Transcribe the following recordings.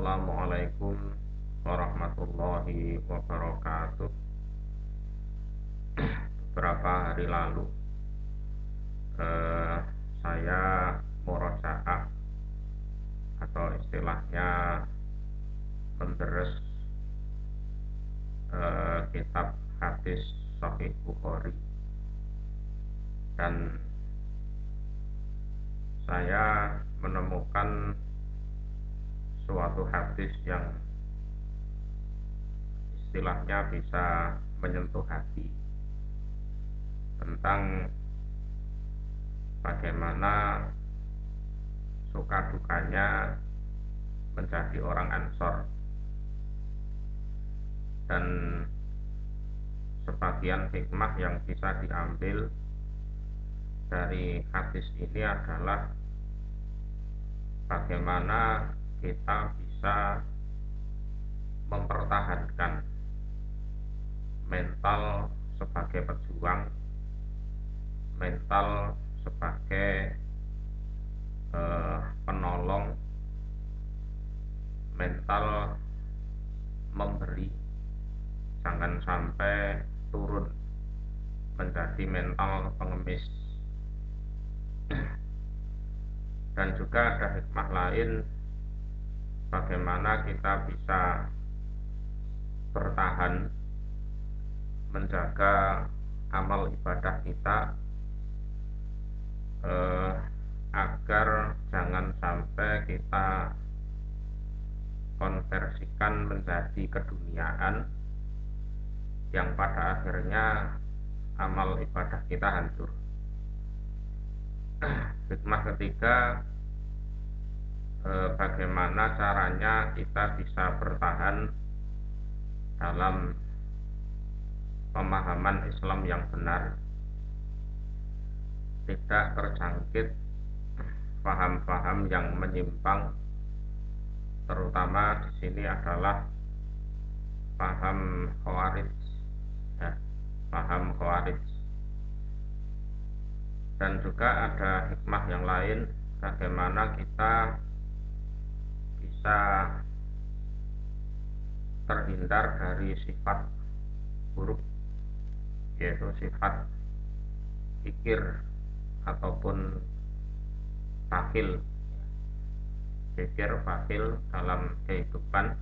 Assalamualaikum warahmatullahi wabarakatuh. Beberapa hari lalu eh, saya murojaah atau istilahnya menderes kitab hadis Sahih Bukhari, dan saya menemukan suatu hadis yang istilahnya bisa menyentuh hati tentang bagaimana suka dukanya menjadi orang Ansor. Dan sebagian hikmah yang bisa diambil dari hadis ini adalah bagaimana kita bisa mempertahankan mental sebagai pejuang, mental sebagai penolong, mental memberi, jangan sampai turun menjadi mental pengemis. Dan juga ada hikmah lain, bagaimana kita bisa bertahan menjaga amal ibadah kita agar jangan sampai kita konversikan menjadi keduniaan yang pada akhirnya amal ibadah kita hancur. Hikmah ketiga, bagaimana caranya kita bisa bertahan dalam pemahaman Islam yang benar, tidak terjangkit paham-paham yang menyimpang, terutama di sini adalah paham Khawarij, ya, paham Khawarij. Dan juga ada hikmah yang lain, bagaimana kita bisa terhindar dari sifat buruk, yaitu sifat kikir ataupun bakhil, kikir bakhil dalam kehidupan,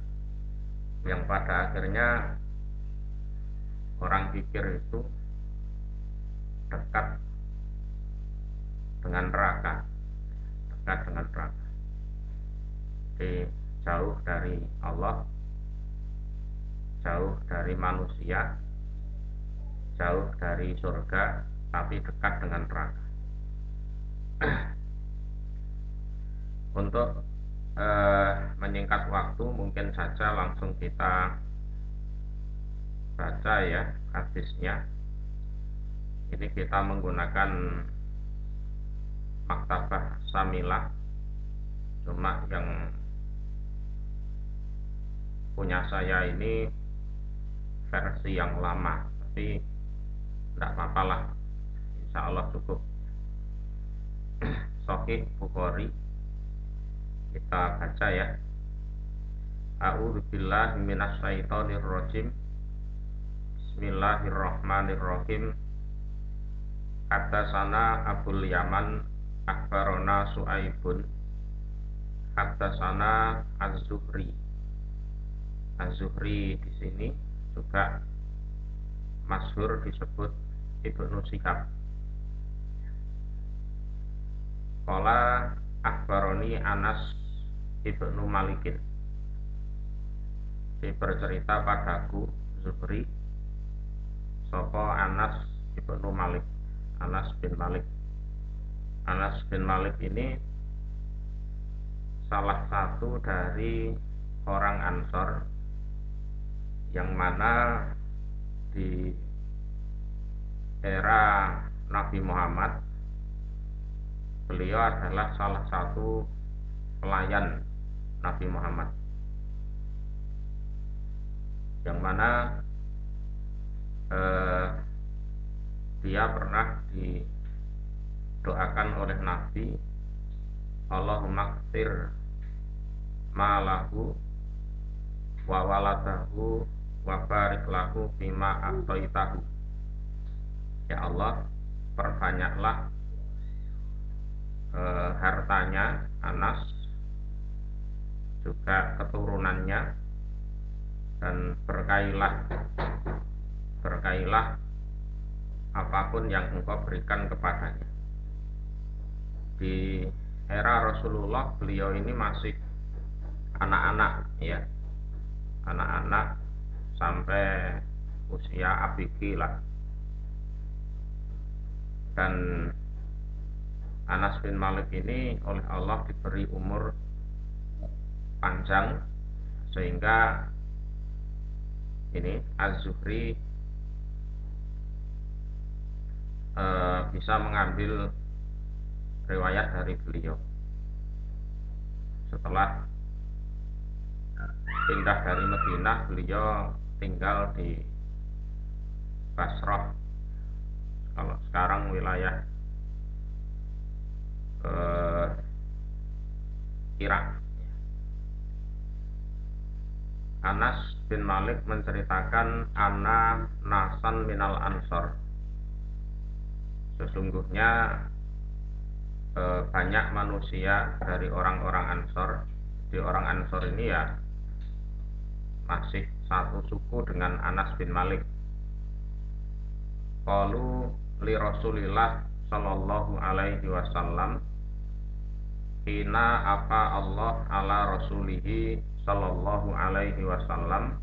yang pada akhirnya orang kikir itu dekat dengan neraka, dekat dengan neraka. Jadi jauh dari Allah, jauh dari manusia, jauh dari surga, tapi dekat dengan neraka. Untuk menyingkat waktu, mungkin saja langsung kita baca ya hadisnya. Ini kita menggunakan Maktabah Samilah, cuma yang punya saya ini versi yang lama, tapi tidak apa-apa lah, insya Allah cukup. Sahih Bukhari, kita baca ya. A'udzubillahi minasyaitonirrajim. Bismillahirrahmanirrahim. Haddatsana Abul Yaman akhbarona Su'aibun. Haddatsana Az-Zuhri. Az-Zuhri di sini juga masyhur disebut Ibnu Syihab. Qala akhbaroni Anas Ibnu Malikin. Bercerita padaku Zuhri sapa Anas Ibnu Malik, Anas bin Malik. Anas bin Malik ini salah satu dari orang Ansor yang mana di era Nabi Muhammad beliau adalah salah satu pelayan Nabi Muhammad, yang mana dia pernah didoakan oleh Nabi, Allahumma qtir malahu wa waladahu wa barik lahu bima a'taitahu. Ya Allah, perbanyaklah hartanya Anas, juga keturunannya, dan berkailah apapun yang engkau berikan kepadanya. Di era Rasulullah, beliau ini masih anak-anak, ya, anak-anak sampai usia ABG lah. Dan Anas bin Malik ini oleh Allah diberi umur panjang, sehingga ini Az-Zuhri bisa mengambil riwayat dari beliau. Setelah pindah dari Madinah, beliau tinggal di Basrah, kalau sekarang wilayah Irak. Anas bin Malik menceritakan, ana nasan minal ansor, sesungguhnya banyak manusia dari orang-orang Ansor. Di orang Ansor ini ya masih satu suku dengan Anas bin Malik. Qalu li Rasulillah sallallahu alaihi wasallam, hina apa Allah ala rasulihi sallallahu alaihi wasallam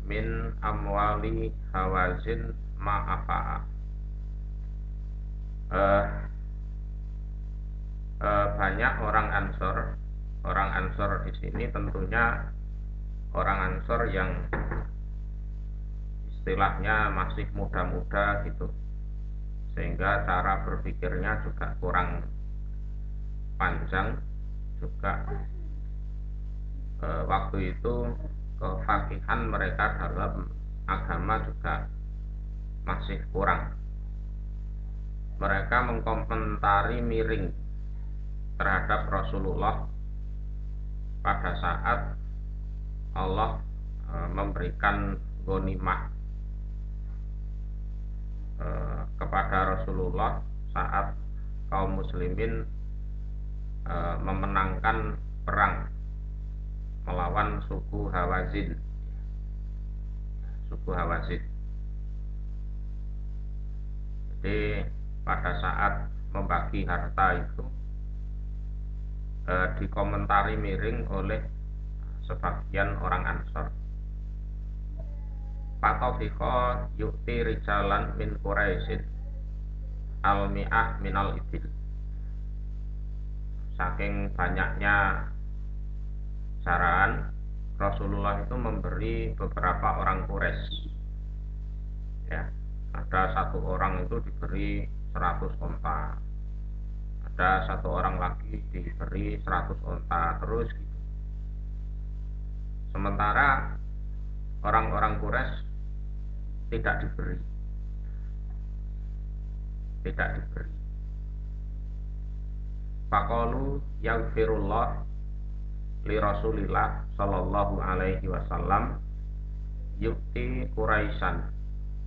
min amwali hawazin ma'afa'a. Banyak orang Ansor. Orang Ansor di sini tentunya orang Ansor yang istilahnya masih muda-muda gitu, sehingga cara berpikirnya juga kurang panjang. Juga waktu itu kefakihan mereka dalam agama juga masih kurang. Mereka mengkomentari miring terhadap Rasulullah pada saat Allah memberikan ghanimah kepada Rasulullah saat kaum muslimin memenangkan perang melawan suku Hawazin. Suku Hawazin. Jadi pada saat membagi harta itu dikomentari miring oleh sebagian orang Ansor. Patofiko yukti rijalan min Quraisyin al-mi'ah minal ibil. Saking banyaknya saraan, Rasulullah itu memberi beberapa orang Quraisy. Ya, ada satu orang itu diberi 100 onta. Ada satu orang lagi diberi 100 onta, terus gitu. Sementara orang-orang Quraisy tidak diberi. Tidak diberi. Faqalu yaghfirullah li Rasulillah sallallahu alaihi wasallam yukti Quraisyan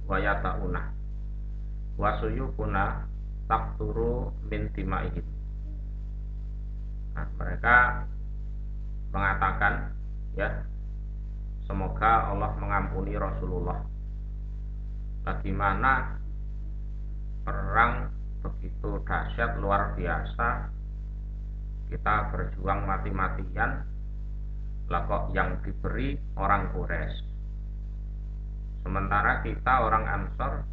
wa yata'una wa suyukuna taqturu min dimaihim. Nah, mereka mengatakan, ya, semoga Allah mengampuni Rasulullah. Bagaimana perang begitu dahsyat, luar biasa, kita berjuang mati-matian, lah kok yang diberi orang Quraisy, sementara kita orang Ansor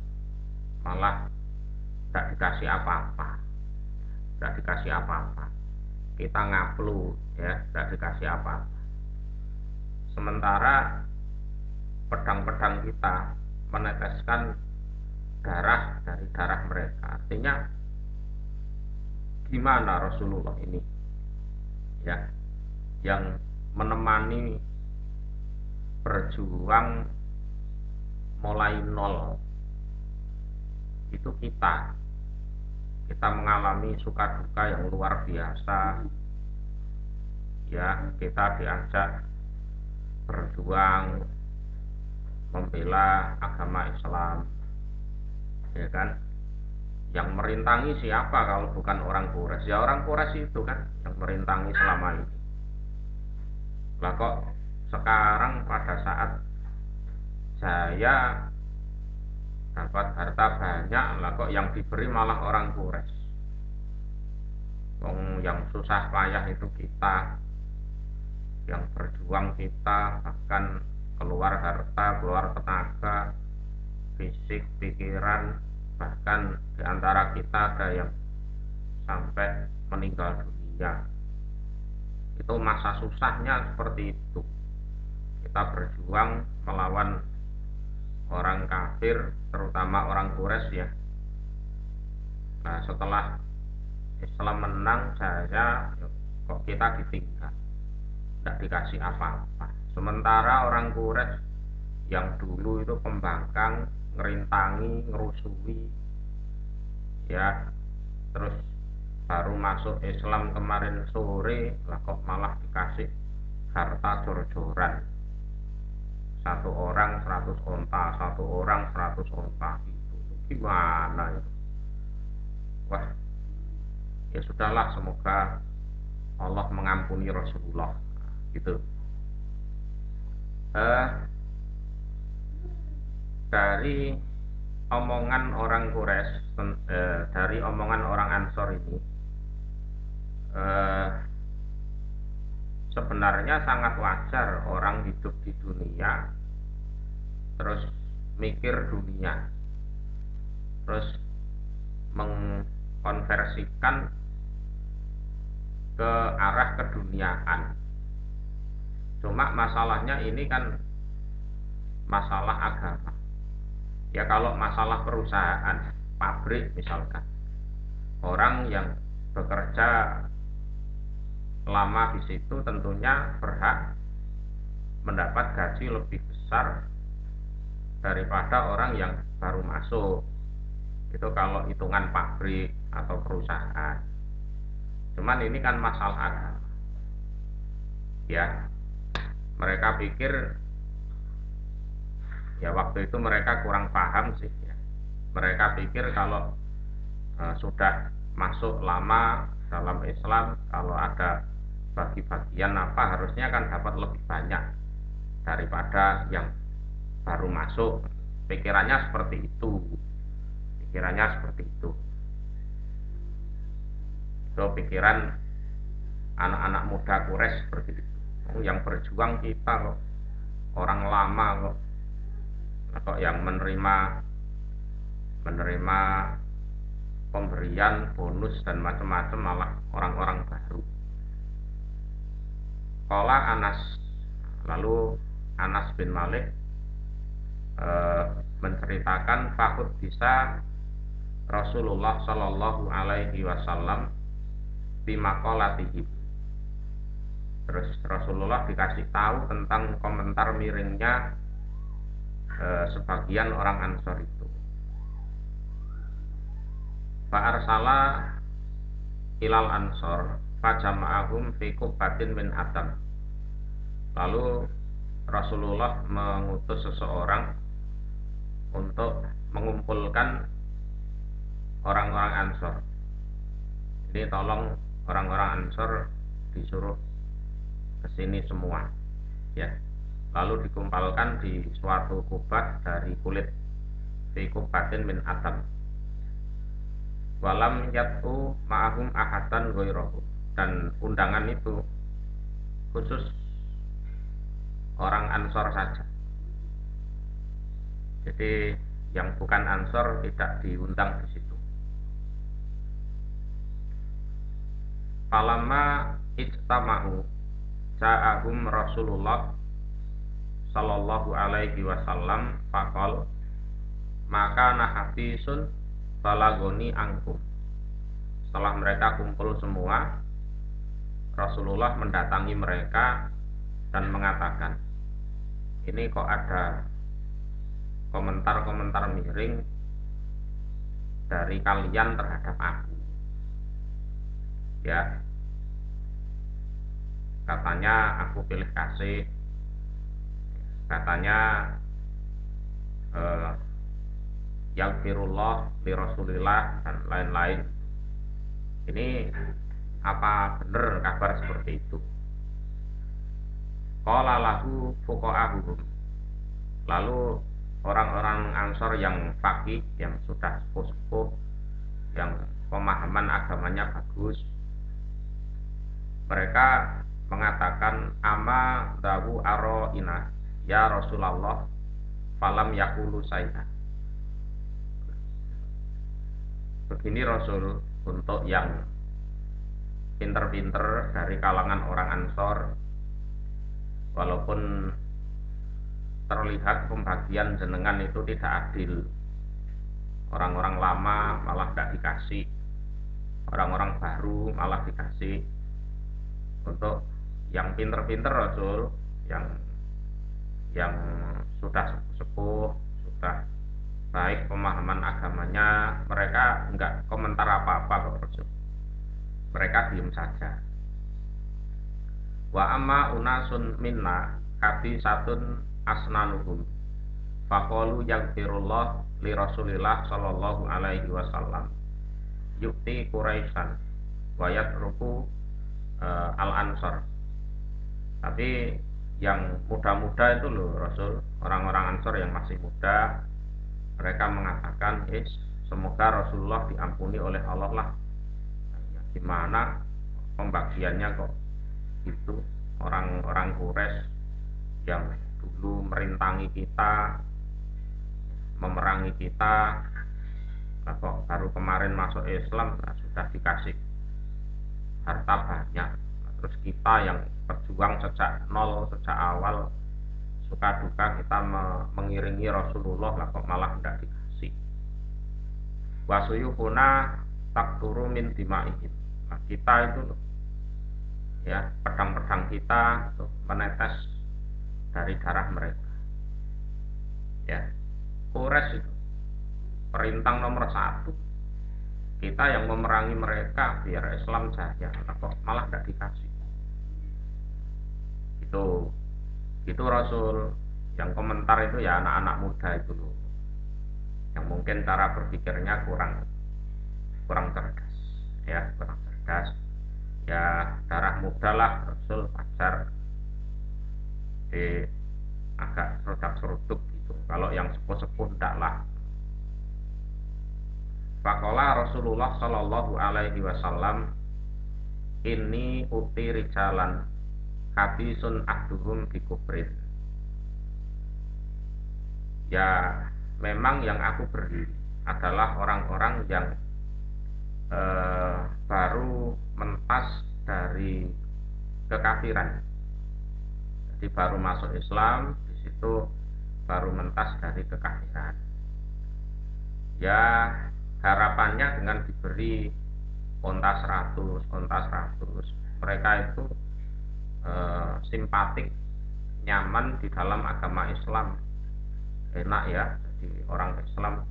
malah tidak dikasih apa-apa, tidak dikasih apa-apa, kita ngaplu, ya, tidak dikasih apa-apa. Sementara pedang-pedang kita meneteskan darah dari darah mereka. Artinya gimana Rasulullah ini, ya, yang menemani berjuang mulai nol itu kita mengalami suka duka yang luar biasa, ya, kita diajak berjuang membela agama Islam, ya kan? Yang merintangi siapa kalau bukan orang Quraisy? Ya orang Quraisy itu kan yang merintangi selama ini. Lah kok sekarang pada saat saya dapat harta banyak, lah kok yang diberi malah orang Quraisy? Wong yang susah payah itu kita, yang berjuang kita, bahkan keluar harta, keluar tenaga, fisik, pikiran, bahkan diantara kita ada yang sampai meninggal dunia. Itu masa susahnya seperti itu. Kita berjuang melawan orang kafir, terutama orang Quraisy ya. Nah setelah Islam menang, saya kok kita ditinggal, tidak dikasih apa-apa. Sementara orang Quraisy yang dulu itu pembangkang, ngerintangi, ngerusui, ya, terus baru masuk Islam kemarin sore, lah kok malah dikasih harta jor-joran. Satu orang 100 onta, satu orang 100 onta, itu gimana itu? Wah, ya sudahlah, semoga Allah mengampuni Rasulullah, gitu. Dari omongan orang Quraisy, dari omongan orang Ansor ini, eh, sebenarnya sangat wajar orang hidup di dunia, terus mikir dunia, terus mengkonversikan ke arah keduniaan. Cuma masalahnya ini kan masalah agama. Ya kalau masalah perusahaan, pabrik misalkan, orang yang bekerja lama di situ tentunya berhak mendapat gaji lebih besar daripada orang yang baru masuk. Itu kalau hitungan pabrik atau perusahaan. Cuman ini kan masalah agama. Ya, mereka pikir, ya waktu itu mereka kurang paham sih ya. Mereka pikir kalau sudah masuk lama dalam Islam, kalau ada bagi-bagian apa harusnya kan dapat lebih banyak daripada yang baru masuk. Pikirannya seperti itu. Pikirannya seperti itu. Itu pikiran anak-anak muda Quraisy seperti itu. Yang berjuang kita kok, orang lama kok, yang menerima pemberian bonus dan macam-macam malah orang-orang baru. Qala Anas, lalu Anas bin Malik menceritakan fakut bisa Rasulullah Shallallahu Alaihi Wasallam bimaqalatihim. Terus Rasulullah dikasih tahu tentang komentar miringnya sebagian orang Ansor itu. Fa'arsala ilal Ansor fajama'ahum fi kubbatin min adam. Lalu Rasulullah mengutus seseorang untuk mengumpulkan orang-orang Ansor. Ini tolong orang-orang Ansor disuruh ke sini semua, ya. Lalu dikumpulkan di suatu kubah dari kulit, fi kubatin min adam. Walam yat'u ma'ahum ahadan ghairahu, dan undangan itu khusus orang Ansor saja. Jadi yang bukan Ansor tidak diundang di situ. Falamma ijtama'u ja'ahum Rasulullah sallallahu alaihi wasallam faqal maka nahafisun balagoni angkum. Setelah mereka kumpul semua, Rasulullah mendatangi mereka dan mengatakan, ini kok ada komentar-komentar miring dari kalian terhadap aku. Ya, katanya aku pilih kasih, katanya eh, yaghfirullah li Rasulillah dan lain-lain. Ini apa benar kabar seperti itu? Qala lahu fuqahahum. Lalu orang-orang Ansor yang faqih, yang sudah sepuh-sepuh, yang pemahaman agamanya bagus, mereka mengatakan ama dawu aroina ya Rasulullah falam yakulu sayna. Begini Rasul, untuk yang pinter-pinter dari kalangan orang Ansor, walaupun terlihat pembagian jenengan itu tidak adil, orang-orang lama malah tidak dikasih, orang-orang baru malah dikasih. Untuk yang pinter-pinter Rasul, yang sudah sepuh-sepuh, sudah baik pemahaman agamanya, mereka enggak komentar apa-apa kok Rasul. Mereka diam saja. Wa amma unasun minna hadisatun asnanuhum faqalu yaghfirullah li Rasulillah sallallahu alaihi wasallam yukti Quraisyan wa yatruku al-ansar. Tapi yang muda-muda itu loh Rasul, orang-orang Ansor yang masih muda, mereka mengatakan, semoga Rasulullah diampuni oleh Allah lah. Nah, ya, gimana pembagiannya kok itu? Orang-orang Quraisy yang dulu merintangi kita, memerangi kita, nah kok baru kemarin masuk Islam, nah sudah dikasih harta banyak. Nah, terus kita yang berjuang sejak nol, sejak awal, suka duka kita mengiringi Rasulullah, lah kok malah tidak dikasih. Wasuyuhuna takturu min dimaihim. Nah, kita itu loh, ya, pedang-pedang kita tuh menetes dari darah mereka. Ya, Quraisy itu perintang nomor satu, kita yang memerangi mereka biar Islam jaya, kok malah tidak dikasih. Itu Rasul. Yang komentar itu ya anak-anak muda itu loh, yang mungkin cara berpikirnya kurang cerdas, ya, kurang cerdas. Ya, darah muda lah Rasul, ajar agak serudak-seruduk gitu. Kalau yang sepuh-sepuh enggak lah. Faqala Rasulullah sallallahu alaihi wasallam, ini uti rijalan hadisun ahduhum bikubrin. Ya, memang yang aku beri adalah orang-orang yang baru mentas dari kekafiran. Jadi baru masuk Islam, di situ baru mentas dari kekafiran. Ya, harapannya dengan diberi onta 100, mereka itu simpatik, nyaman di dalam agama Islam, enak ya, jadi orang Islam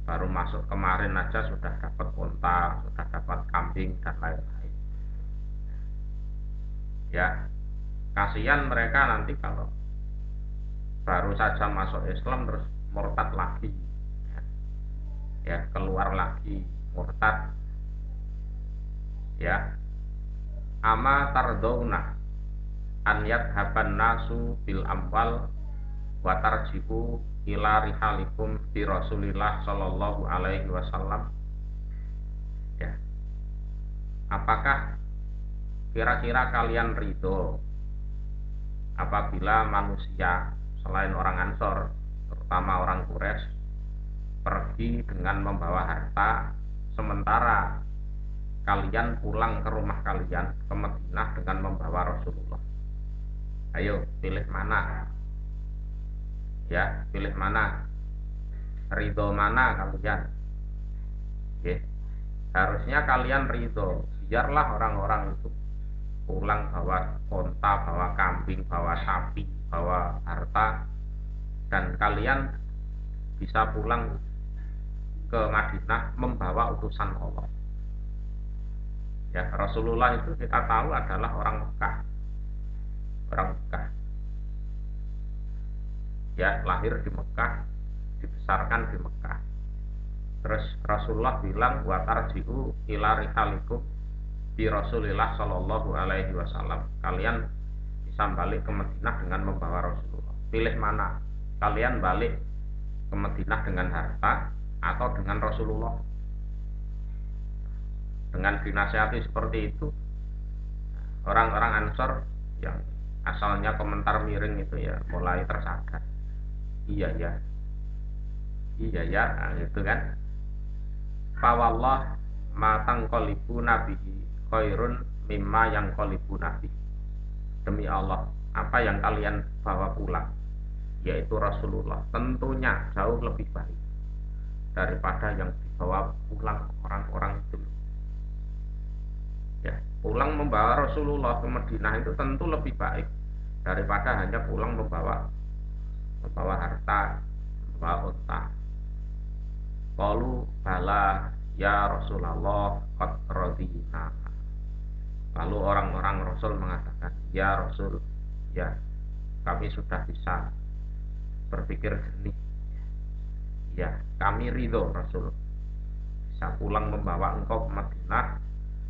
baru masuk kemarin aja sudah dapat onta, sudah dapat kambing dan lain-lain. Ya, kasihan mereka nanti kalau baru saja masuk Islam terus murtad lagi, ya, keluar lagi murtad. Ya, ama tardawna an yadhaban nasu bil amwal wa tarjibu ila rihalikum bi Rasulillah sallallahu alaihi wasallam. Ya, apakah kira-kira kalian ridho apabila manusia selain orang Ansor, terutama orang Quraisy, pergi dengan membawa harta, sementara kalian pulang ke rumah kalian ke Madinah dengan membawa Rasulullah? Ayo, pilih mana? Ya, pilih mana? Ridho mana kalian? Oke. Harusnya kalian ridho, biarlah orang-orang itu pulang bawa onta, bawa kambing, bawa sapi, bawa harta, dan kalian bisa pulang ke Madinah membawa utusan Allah. Ya, Rasulullah itu kita tahu adalah orang Mekah. Orang Mekah. ya lahir di Mekah, dibesarkan di Mekah. Terus Rasulullah bilang wa tarji'u ila rihalikum bi Rasulillah sallallahu alaihi wasallam. Kalian bisa balik ke Madinah dengan membawa Rasulullah. Pilih mana? Kalian balik ke Madinah dengan harta atau dengan Rasulullah? Dengan dinasihati seperti itu, orang-orang Ansor yang asalnya komentar miring itu ya mulai tersadar. Iya ya, iya ya, nah, gitu kan. Fawallah matang kolibu nabihi khairun mimma yang kolibu nabi. Demi Allah, apa yang kalian bawa pulang, yaitu Rasulullah, tentunya jauh lebih baik daripada yang dibawa pulang orang-orang dulu. Ya, pulang membawa Rasulullah ke Madinah itu tentu lebih baik daripada hanya pulang membawa harta, membawa unta. Qalu bala ya Rasulullah qad radina. Lalu orang-orang Rasul mengatakan, ya Rasul, ya kami sudah bisa berpikir jernih. Ya, kami ridho Rasul. Bisa pulang membawa engkau ke Madinah.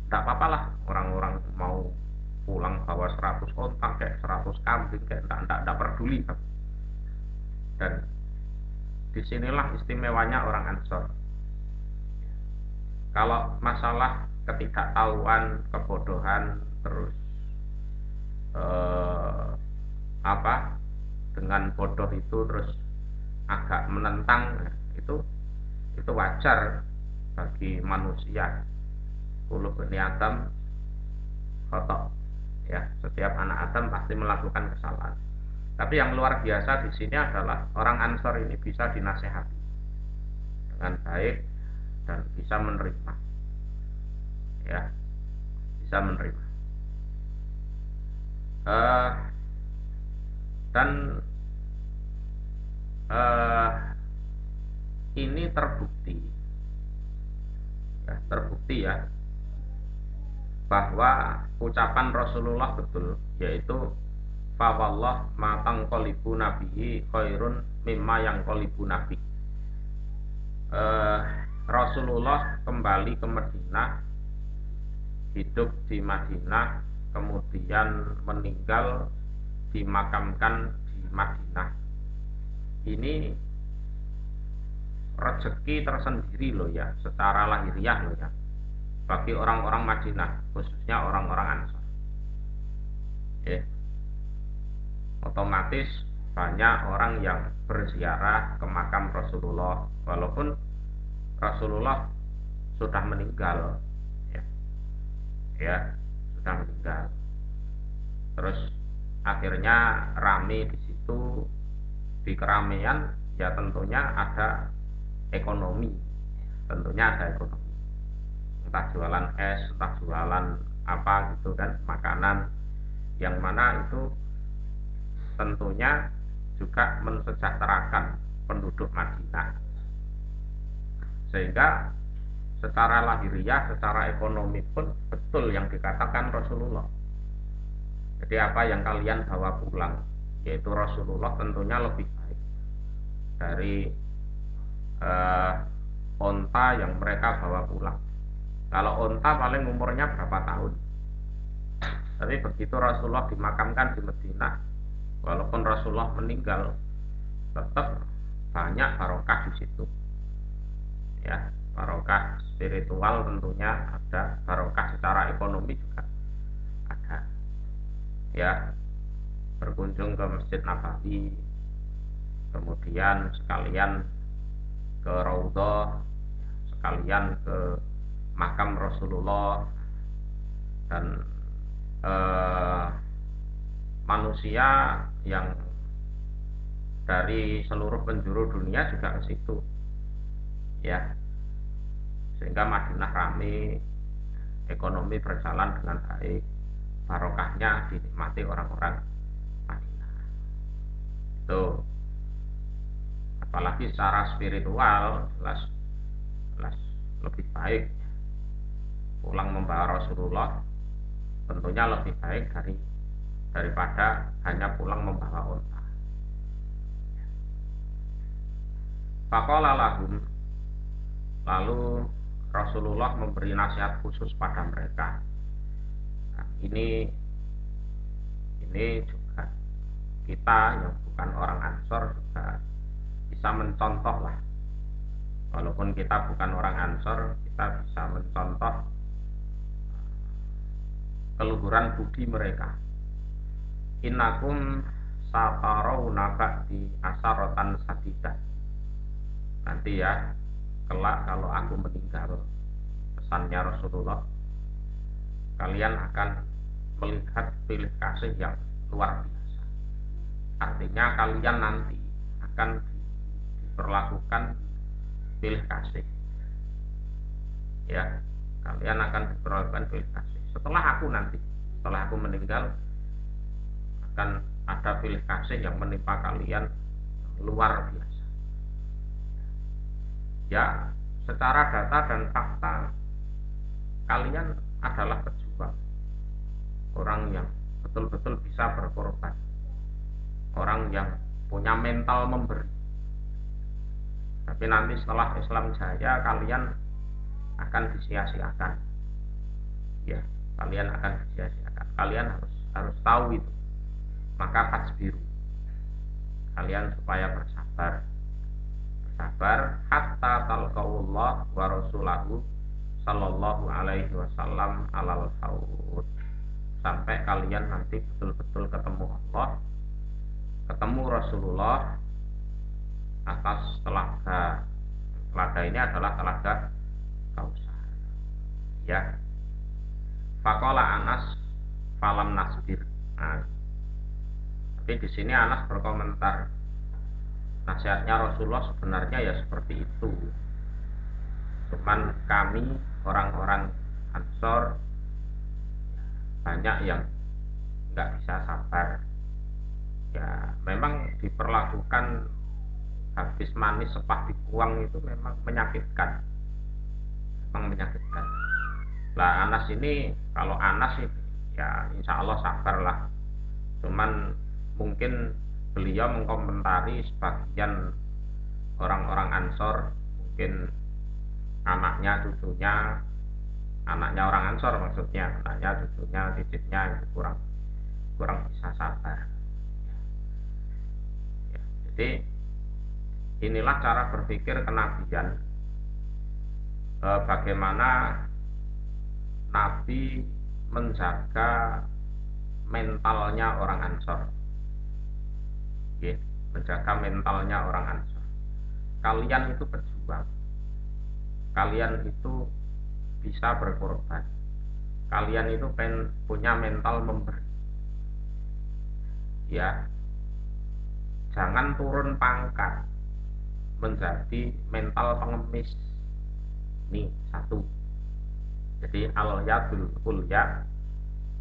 Tidak apa-apalah orang-orang mau pulang bawa 100 onta kayak 100 kambing kayak tidak peduli. Dan disinilah istimewanya orang Ansor. Kalau masalah ketidaktahuan, kebodohan, terus apa dengan bodoh itu terus agak menentang, itu wajar bagi manusia. Kullu bani Adam khata, ya setiap anak Adam pasti melakukan kesalahan. Tapi yang luar biasa di sini adalah orang Ansor ini bisa dinasehati dengan baik dan bisa menerima, ya bisa menerima. Dan ini terbukti, ya bahwa ucapan Rasulullah betul, yaitu fawallah matang kolibu nabihi khairun mimma yang kolibu nabi. Rasulullah kembali ke Madinah, hidup di Madinah, kemudian meninggal dimakamkan di Madinah. Ini rezeki tersendiri loh ya, secara lahiriah loh ya, bagi orang-orang Madinah, khususnya orang-orang Ansor. Ya, otomatis banyak orang yang berziarah ke makam Rasulullah, walaupun Rasulullah sudah meninggal, ya, ya sudah meninggal. Terus akhirnya rame di situ, di keramaian ya tentunya ada ekonomi, entah jualan es, entah jualan apa gitu kan, makanan, yang mana itu tentunya juga mensejahterakan penduduk Madinah, sehingga secara lahiriah, secara ekonomi pun betul yang dikatakan Rasulullah. Jadi apa yang kalian bawa pulang, yaitu Rasulullah, tentunya lebih baik dari onta yang mereka bawa pulang. Kalau onta paling umurnya berapa tahun, tapi begitu Rasulullah dimakamkan di Madinah, walaupun Rasulullah meninggal, tetap banyak barokah di situ. Ya, barokah spiritual tentunya ada, barokah secara ekonomi juga ada. Ya, berkunjung ke Masjid Nabawi, kemudian sekalian ke Raudhah, sekalian ke makam Rasulullah, dan manusia yang dari seluruh penjuru dunia juga ke situ, ya, sehingga Madinah ramai, ekonomi berjalan dengan baik, barokahnya dinikmati orang-orang Madinah. Itu apalagi secara spiritual jelas jelas lebih baik, pulang membawa Rasulullah tentunya lebih baik daripada hanya pulang membawa unta. Faqala lahum, lalu Rasulullah memberi nasihat khusus pada mereka. Nah, ini juga kita yang bukan orang Ansor juga bisa mencontoh lah. Walaupun kita bukan orang Ansor, kita bisa mencontoh keluhuran budi mereka. Innakum satarawna ba'di asaratan sadidah. Nanti ya, kelak kalau aku meninggal, pesannya Rasulullah, kalian akan melihat pilih kasih yang luar biasa. Artinya kalian nanti akan diperlakukan pilih kasih. Ya, kalian akan diperlakukan pilih kasih. Setelah aku meninggal, akan ada pilih kasih yang menimpa kalian yang luar biasa. Ya, secara data dan fakta, kalian adalah pejuang, orang yang betul-betul bisa berkorban, orang yang punya mental memberi. Tapi nanti setelah Islam jaya, kalian akan disia-siakan. Ya, kalian akan disia-siakan. Kalian harus tahu itu. Maka fasbiru, kalian supaya bersabar hatta talqaullah wa rasulahu sallallahu alaihi wasallam alal haud, sampai kalian nanti betul-betul ketemu Allah, ketemu Rasulullah atas telaga. Telaga ini adalah telaga Kausar. Ya. Faqala Anas falam nasbir. Nah, tapi di sini Anas berkomentar, nasihatnya Rasulullah sebenarnya ya seperti itu. Cuman kami orang-orang Ansor banyak yang nggak bisa sabar. Ya memang diperlakukan habis manis sepah dibuang itu memang menyakitkan. Memang menyakitkan. Lah Anas ini, kalau Anas sih ya insya Allah sabar lah. Cuman mungkin beliau mengkomentari sebagian orang-orang Ansor, mungkin anaknya orang Ansor, maksudnya anaknya, cucunya, cicitnya itu kurang bisa sabar. Ya, jadi inilah cara berpikir kenabian, bagaimana Nabi menjaga mentalnya orang Ansor. Ya, menjaga mentalnya orang Ansor. Kalian itu berjuang, kalian itu bisa berkorban, kalian itu punya mental memberi. Ya, jangan turun pangkat menjadi mental pengemis. Ini satu. Jadi al yadul ulya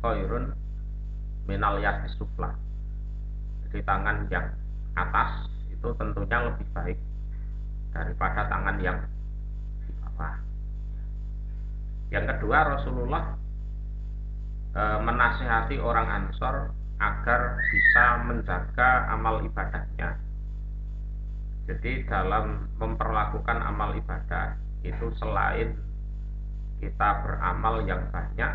khairun minal yadis sufla. Jadi tangan yang atas itu tentunya lebih baik daripada tangan yang di bawah. Yang kedua, Rasulullah menasihati orang Ansor agar bisa menjaga amal ibadahnya. Jadi dalam memperlakukan amal ibadah itu, selain kita beramal yang banyak,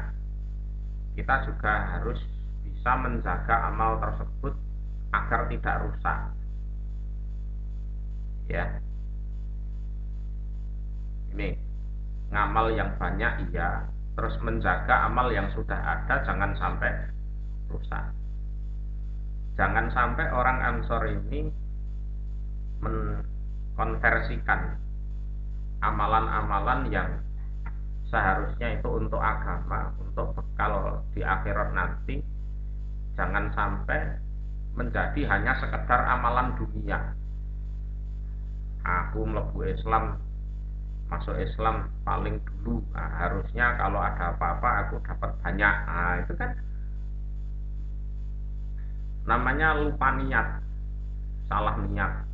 kita juga harus bisa menjaga amal tersebut agar tidak rusak. Ya, ini ngamal yang banyak iya, terus menjaga amal yang sudah ada jangan sampai rusak. Jangan sampai orang Ansor ini mengkonversikan amalan-amalan yang seharusnya itu untuk agama, untuk bekal di akhirat nanti, jangan sampai menjadi hanya sekedar amalan dunia. Aku mlebu Islam, masuk Islam paling dulu, nah, harusnya kalau ada apa-apa aku dapat banyak. Nah, itu kan namanya lupa niat, salah niat.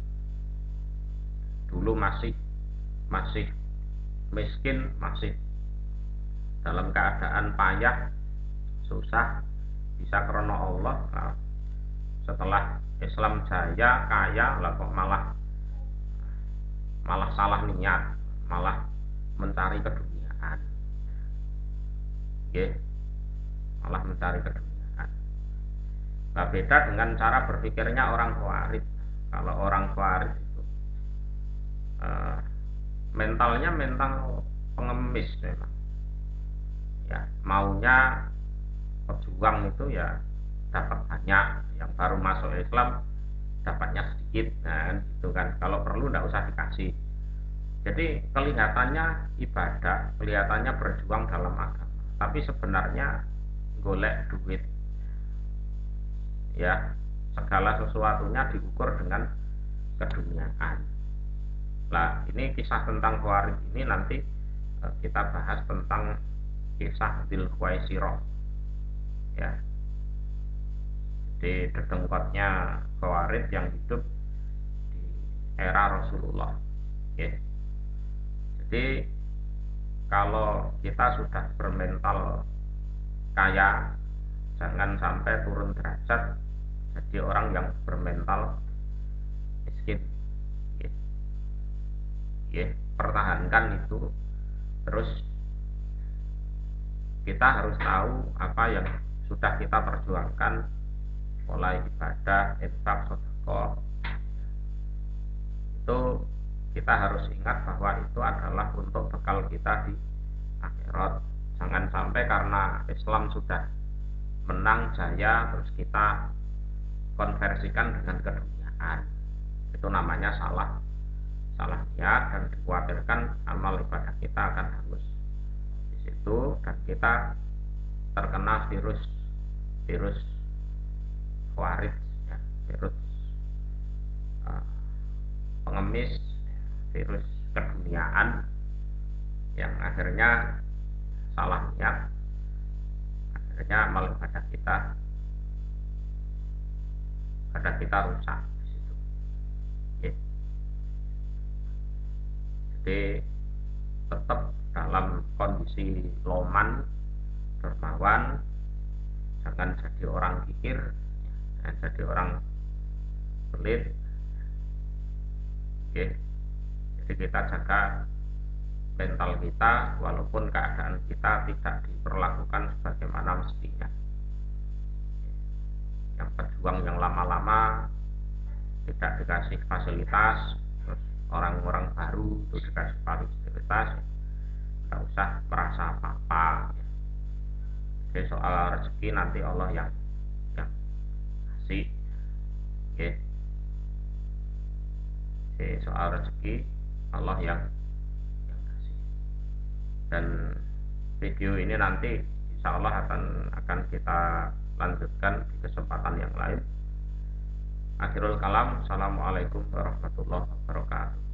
Dulu masih miskin, masih dalam keadaan payah, susah, bisa karena Allah. Nah, setelah Islam jaya, kaya, lah kok malah malah salah niat, malah mencari keduniaan, nggih, malah mencari keduniaan. Nah, beda dengan cara berpikirnya orang Khawarij. Kalau orang Khawarij itu eh, mentalnya mental pengemis memang, ya maunya pejuang itu ya dapat banyak, yang baru masuk Islam dapatnya sedikit, nah gitu kan, kalau perlu nggak usah dikasih. Jadi kelihatannya ibadah, kelihatannya berjuang dalam agama, tapi sebenarnya golek duit, ya segala sesuatunya diukur dengan keduniaan. Nah ini kisah tentang Khawarij ini nanti kita bahas tentang kisah Dzul Khuwaisirah, ya. Jadi dedengkotnya Khawarij yang hidup di era Rasulullah, ya. Jadi kalau kita sudah bermental kaya, jangan sampai turun derajat jadi orang yang bermental miskin, ya. Ya, pertahankan itu. Terus kita harus tahu apa yang sudah kita perjuangkan, mulai ibadah, infak, sedekah, itu kita harus ingat bahwa itu adalah untuk bekal kita di akhirat. Jangan sampai karena Islam sudah menang jaya terus kita konversikan dengan keduniaan. Itu namanya salah salah niat, dan dikhawatirkan amal ibadah kita akan hangus di situ, dan kita terkena virus virus Khawarij, ya, virus uh, pengemis, virus keduniaan yang akhirnya salah niat, akhirnya amal ibadah kita rusak di situ. Ya. Jadi tetap dalam kondisi loman, dermawan, jangan jadi orang kikir, jangan jadi orang pelit, ya. Jadi kita jaga mental kita walaupun keadaan kita tidak diperlakukan sebagaimana mestinya. Yang pejuang yang lama-lama tidak dikasih fasilitas, terus orang-orang baru itu dikasih fasilitas, nggak usah merasa apa-apa, ya. Jadi soal rezeki nanti Allah yang kasih, ya. Jadi soal rezeki Allah yang kasih. Dan video ini nanti insya Allah akan kita lanjutkan di kesempatan yang lain. Akhirul kalam, assalamualaikum warahmatullahi wabarakatuh.